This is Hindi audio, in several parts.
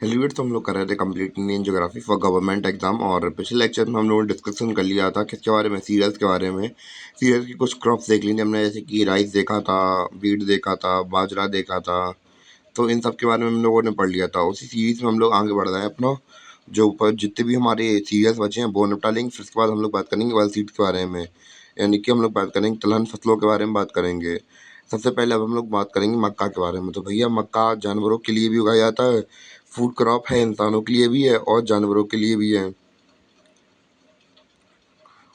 हेलीवेट तो हम लोग कर रहे थे complete Indian geography for government exam. और पिछले लेक्चर में हम लोगों ने डिस्कशन कर लिया था किसके बारे में, सीरियल्स के बारे में। सीरियल्स की कुछ क्रॉप्स देख ली थी हमने, जैसे कि राइस देखा था, वीट देखा था, बाजरा देखा था। तो इन सब के बारे में हम लोगों ने पढ़ लिया था। उसी सीरीज में हम लोग आगे बढ़ रहे हैं अपना। जो ऊपर जितने भी हमारे सीरियल्स बचे हैं वो निपटा लेंगे। फिर उसके बाद हम लोग बात करेंगे ऑयल सीड्स के बारे में, यानी कि हम लोग बात करेंगे तिलहन फसलों के बारे में बात करेंगे। सबसे पहले अब हम लोग बात करेंगे मक्का के बारे में। तो भैया मक्का जानवरों के लिए भी उगाया जाता है, फूड क्रॉप है, इंसानों के लिए भी है और जानवरों के लिए भी है।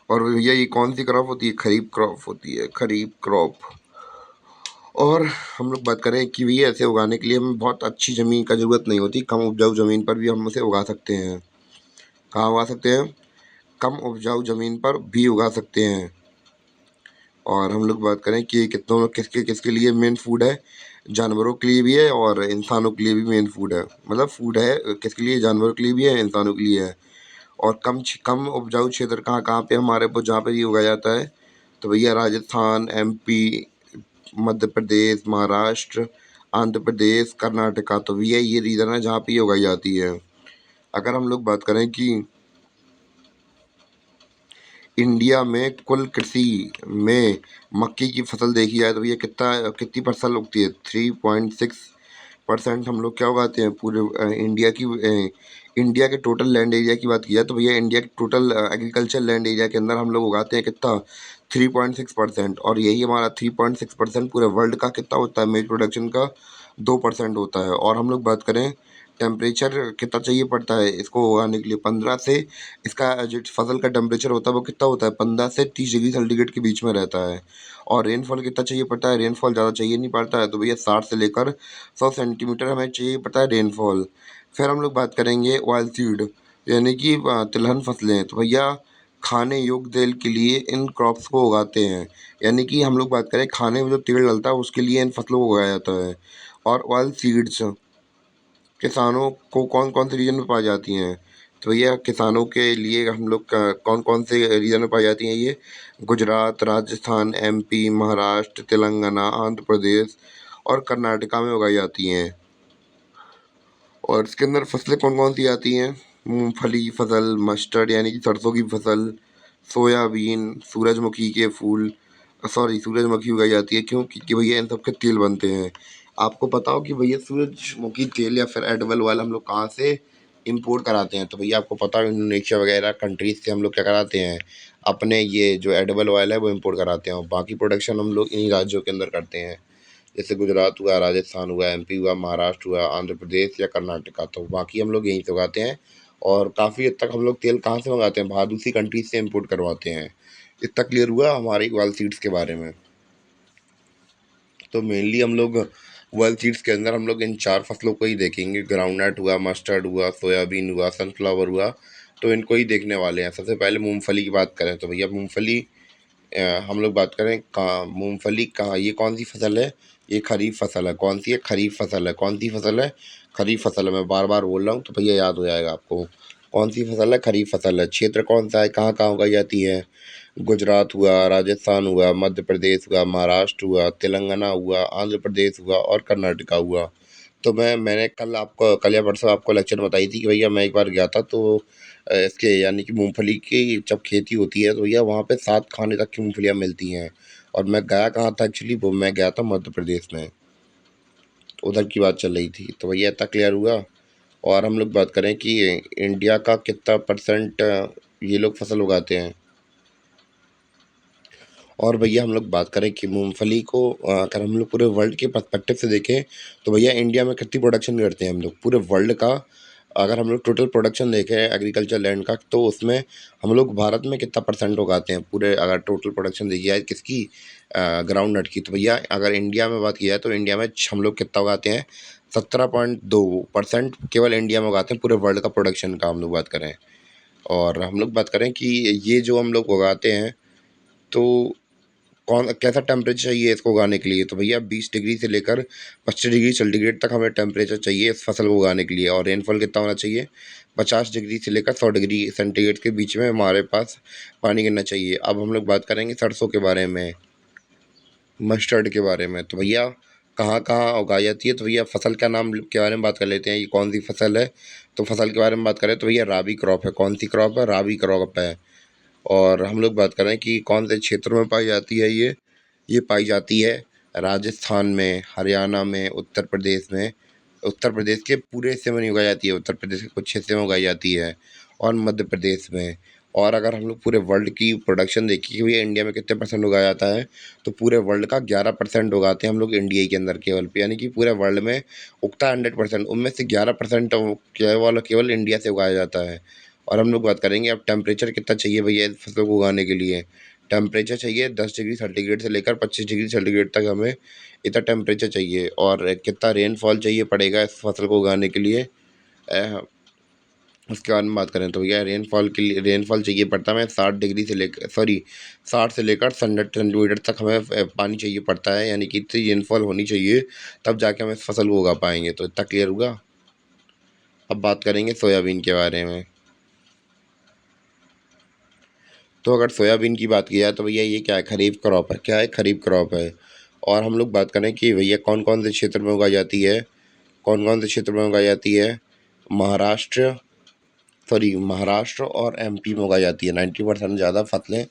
और भैया ये कौन सी क्रॉप होती है? खरीफ क्रॉप होती है, खरीफ क्रॉप। और हम लोग बात करें कि भैया ऐसे उगाने के लिए हमें बहुत अच्छी ज़मीन का ज़रूरत नहीं होती, कम उपजाऊ ज़मीन पर भी हम उसे उगा सकते हैं। कहाँ उगा सकते हैं? कम उपजाऊ ज़मीन पर भी उगा सकते हैं। और हम लोग बात करें कि कितनों किसके किसके लिए मेन फूड है, जानवरों के लिए भी है और इंसानों के लिए भी मेन फूड है। मतलब फूड है किसके लिए? जानवरों के लिए भी है, इंसानों के लिए है। और कम उपजाऊ क्षेत्र कहाँ कहाँ पे हमारे को जहाँ पे ये उगाया जाता है? तो भैया राजस्थान, एमपी, मध्य प्रदेश, महाराष्ट्र, आंध्र प्रदेश, कर्नाटका। तो भैया ये रीजन है जहाँ पे ये उगाई जाती है। अगर हम लोग बात करें कि इंडिया में कुल कृषि में मक्के की फसल देखी जाए तो भैया कितनी फसल उगती है? 3.6% हम लोग क्या उगाते हैं पूरे इंडिया के टोटल लैंड एरिया की बात की जाए तो भैया इंडिया के टोटल एग्रीकल्चर लैंड एरिया के अंदर हम लोग उगाते हैं कितना? 3.6%। और यही हमारा 3.6% पूरे वर्ल्ड का कितना होता है? मेज प्रोडक्शन का 2% होता है। और हम लोग बात करें टेम्परेचर कितना चाहिए पड़ता है इसको उगाने के लिए? 15 से, इसका जो फसल का टेम्परेचर होता है वो कितना होता है? 15 से 30 डिग्री सेंटीग्रेड के बीच में रहता है। और रेनफॉल कितना चाहिए पड़ता है? रेनफॉल ज़्यादा चाहिए नहीं पड़ता है। तो भैया 60 से लेकर 100 सेंटीमीटर हमें चाहिए पड़ता है रेनफॉल। फिर हम लोग बात करेंगे ऑयल सीड, यानी कि तिलहन फसलें। तो भैया खाने योग्य तेल के लिए इन क्रॉप्स को उगाते हैं, यानी कि हम लोग बात करें खाने में जो तेल डलता है उसके लिए इन फसलों को उगाया जाता है। और ऑयल सीड्स किसानों को कौन कौन से रीजन में पाई जाती हैं? तो भैया किसानों के लिए हम लोग कौन कौन से रीजन में पाई जाती हैं ये? गुजरात, राजस्थान, एमपी, महाराष्ट्र, तेलंगाना, आंध्र प्रदेश और कर्नाटका में उगाई जाती हैं। और इसके अंदर फसलें कौन कौन सी आती हैं? मूंगफली फसल, मस्टर्ड यानी कि सरसों की फसल, सोयाबीन, सूरजमुखी के फूल, सॉरी सूरजमुखी उगाई जाती है। क्यों? क्योंकि भैया इन सब के तेल बनते हैं। आपको पता हो कि भैया सूरजमुखी तेल या फिर एडिबल ऑयल हम लोग कहाँ से इंपोर्ट कराते हैं? तो भैया आपको पता है इंडोनेशिया वगैरह कंट्रीज से हम लोग क्या कराते हैं? अपने ये जो एडिबल ऑयल है वो इंपोर्ट कराते हैं और बाकी प्रोडक्शन हम लोग इन्हीं राज्यों के अंदर करते हैं। जैसे गुजरात हुआ, राजस्थान हुआ, एमपी हुआ, महाराष्ट्र हुआ, आंध्र प्रदेश या कर्नाटका। तो बाकी हम लोग यहीं से उगाते हैं। और काफ़ी हद तक हम लोग तेल कहाँ से मंगाते हैं? बाहर दूसरी कंट्रीज से इंपोर्ट करवाते हैं। इतना क्लियर हुआ हमारी ऑयल सीड्स के बारे में। तो मेनली हम लोग ऑयल सीड्स के अंदर हम लोग इन 4 फसलों को ही देखेंगे। ग्राउंडनट हुआ, मस्टर्ड हुआ, सोयाबीन हुआ, सनफ्लावर हुआ। तो इनको ही देखने वाले हैं। सबसे पहले मूंगफली की बात करें तो भैया मूंगफली हम लोग बात करें कहाँ मूंगफली कहाँ, ये कौन सी फसल है? ये खरीफ फसल है। कौन सी है? खरीफ फसल है। कौन सी फसल है? खरीफ फसल है। मैं बार बार बोल रहा हूँ तो भैया याद हो जाएगा आपको। कौन सी फसल है? खरीफ फसल है। क्षेत्र कौन सा है? कहाँ कहाँ उगाई जाती है? गुजरात हुआ, राजस्थान हुआ, मध्य प्रदेश हुआ, महाराष्ट्र हुआ, तेलंगाना हुआ, आंध्र प्रदेश हुआ और कर्नाटका हुआ। तो मैंने कल या परसों आपको लेक्चर बताई थी कि भैया मैं एक बार गया था तो इसके यानी कि मूंगफली की जब खेती होती है तो भैया वहाँ पे 7 खाने तक की मूंगफलियाँ मिलती हैं। और मैं गया कहाँ था एक्चुअली? वो मैं गया था मध्य प्रदेश में। तो उधर की बात चल रही थी। तो भैया इतना क्लियर हुआ। और हम लोग बात करें कि इंडिया का कितना परसेंट ये लोग फसल उगाते हैं। और भैया हम लोग बात करें कि मूंगफली को अगर हम लोग पूरे वर्ल्ड के पर्सपेक्टिव से देखें तो भैया इंडिया में कितनी प्रोडक्शन करते हैं हम लोग पूरे वर्ल्ड का? अगर हम लोग टोटल प्रोडक्शन देखें एग्रीकल्चर लैंड का तो उसमें हम लोग भारत में कितना परसेंट उगाते हैं पूरे? अगर टोटल प्रोडक्शन देखी जाए किसकी? ग्राउंड नट की। तो भैया अगर इंडिया में बात की जाए तो इंडिया में हम लोग कितना उगाते हैं? 17.2% केवल इंडिया में उगाते हैं पूरे वर्ल्ड का प्रोडक्शन का हम लोग बात करें। और हम लोग बात करें कि ये जो हम लोग उगाते हैं तो कौन कैसा टेम्परेचर चाहिए इसको उगाने के लिए? तो भैया 20 डिग्री से लेकर 25 डिग्री सेंटीग्रेड तक हमें टेम्परेचर चाहिए इस फसल को उगाने के लिए। और रेनफॉल कितना होना चाहिए? 50 डिग्री से लेकर 100 डिग्री सेंटीग्रेड के बीच में हमारे पास पानी गिरना चाहिए। अब हम लोग बात करेंगे सरसों के बारे में, मस्टर्ड के बारे में। तो भैया कहाँ-कहाँ उगाई जाती है। तो भैया फसल का नाम के बारे में बात कर लेते हैं, ये कौन सी फसल है। तो फसल के बारे में बात करें तो भैया राबी क्रॉप है। कौन सी क्रॉप है? राबी क्रॉप है। और हम लोग बात करें कि कौन से क्षेत्रों में पाई जाती है ये पाई जाती है राजस्थान में, हरियाणा में, उत्तर प्रदेश में। उत्तर प्रदेश के पूरे हिस्से में नहीं उगाई जाती है, उत्तर प्रदेश के कुछ हिस्से में उगाई जाती है, और मध्य प्रदेश में। और अगर हम लोग पूरे वर्ल्ड की प्रोडक्शन देखें कि भैया इंडिया में कितने परसेंट उगाया जाता है, तो पूरे वर्ल्ड का 11% उगाते हैं हम लोग इंडिया के अंदर केवल। यानी कि पूरे वर्ल्ड में उगता है 100%, उनमें से 11% केवल केवल इंडिया से उगाया जाता है। और हम लोग बात करेंगे अब टेम्परेचर कितना चाहिए भैया इस फसल को उगाने के लिए। टेम्परेचर चाहिए 10 डिग्री सेंटीग्रेड से लेकर 25 डिग्री सेंटीग्रेड तक, हमें इतना टेम्परेचर चाहिए। और कितना रेनफॉल चाहिए पड़ेगा इस फसल को उगाने के लिए, उसके बारे में बात करें तो भैया रेनफॉल के लिए रेनफॉल चाहिए पड़ता है हमें 60 से लेकर 100 सेंटीमीटर तक हमें पानी चाहिए पड़ता है। यानी कि इतनी रेनफॉल होनी चाहिए, तब जाके हम इस फसल को उगा पाएंगे। तो इतना क्लियर हुआ। अब बात करेंगे सोयाबीन के बारे में। तो अगर सोयाबीन की बात की जाए तो भैया ये क्या है? खरीफ क्रॉप है। क्या है? खरीफ क्रॉप है। और हम लोग बात करें कि भैया कौन कौन से क्षेत्र में उगाई जाती है, कौन कौन से क्षेत्र में उगाई जाती है। महाराष्ट्र महाराष्ट्र और एमपी में उगाई जाती है। 90% ज़्यादा फसलें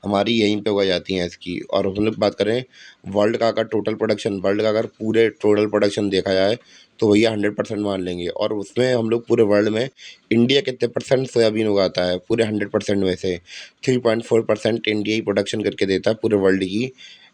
हमारी यहीं पे उगाई जाती हैं इसकी। और हम लोग बात करें वर्ल्ड का अगर पूरे टोटल प्रोडक्शन देखा जाए तो भैया 100% मान लेंगे। और उसमें हम लोग पूरे वर्ल्ड में इंडिया कितने परसेंट सोयाबीन उगाता है? पूरे 100% में से 3.4% इंडिया ही प्रोडक्शन करके देता है पूरे वर्ल्ड की,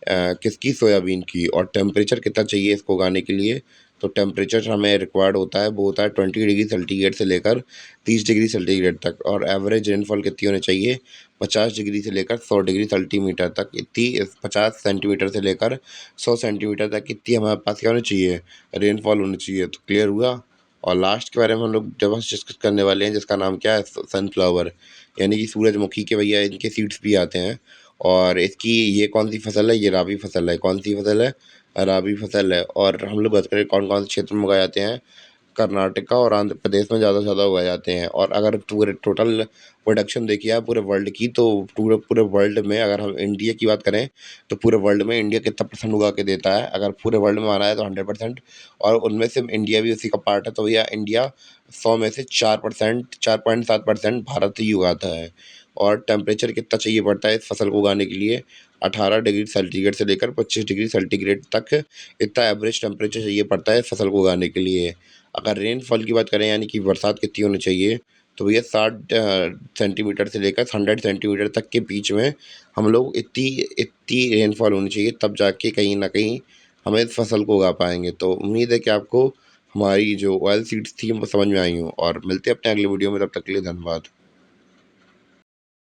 किसकी? सोयाबीन की। और टेम्परेचर कितना चाहिए इसको उगाने के लिए? तो टेम्परेचर हमें रिक्वायर्ड होता है, वो होता है 20 डिग्री सेंटीग्रेड से लेकर 30 डिग्री सेंटीग्रेड तक। और एवरेज रेनफॉल कितनी होनी चाहिए? 50 डिग्री से लेकर 100 डिग्री सेंटीमीटर तक। इतनी 50 सेंटीमीटर से लेकर 100 सेंटीमीटर तक इतनी हमारे पास क्या होनी चाहिए? रेनफॉल होनी चाहिए। तो क्लियर हुआ। और लास्ट के बारे में हम लोग जब डिस्कस करने वाले हैं, जिसका नाम क्या है? सनफ्लावर, यानी कि सूरजमुखी के भैया इनके सीड्स भी आते हैं। और इसकी ये कौन सी फसल है? ये राबी फसल है। कौन सी फसल है? राबी फसल है। और हम लोग बात करें कौन कौन से क्षेत्र में उगाए जाते हैं, कर्नाटका और आंध्र प्रदेश में ज़्यादा से ज़्यादा उगाए जाते हैं। और अगर पूरे टोटल प्रोडक्शन देखिए आप पूरे वर्ल्ड की, तो पूरे पूरे वर्ल्ड में अगर हम इंडिया की बात करें तो पूरे वर्ल्ड में इंडिया कितना परसेंट उगा के देता है? अगर पूरे वर्ल्ड में माना है तो 100%। और उनमें से इंडिया भी उसी का पार्ट है। तो भैया इंडिया 100 में से 4%, 4.7% भारत ही उगाता है। और टेम्परेचर कितना चाहिए पड़ता है इस फसल को उगाने के लिए? 18 डिग्री सेंटीग्रेड से लेकर 25 डिग्री सेंटीग्रेड तक इतना एवरेज टेम्परेचर चाहिए पड़ता है इस फसल को उगाने के लिए। अगर रेनफॉल की बात करें, यानी कि बरसात कितनी होनी चाहिए, तो भैया 60 सेंटीमीटर से लेकर 100 सेंटीमीटर तक के बीच में हम लोग इतनी इतनी रेनफॉल होनी चाहिए, तब जाके कहीं ना कहीं हमें इस फसल को उगा पाएंगे। तो उम्मीद है कि आपको हमारी जो ऑयल सीड्स थी वो समझ में आई हूँ। और मिलते हैं अपने अगले वीडियो में, तब तक के लिए धन्यवाद।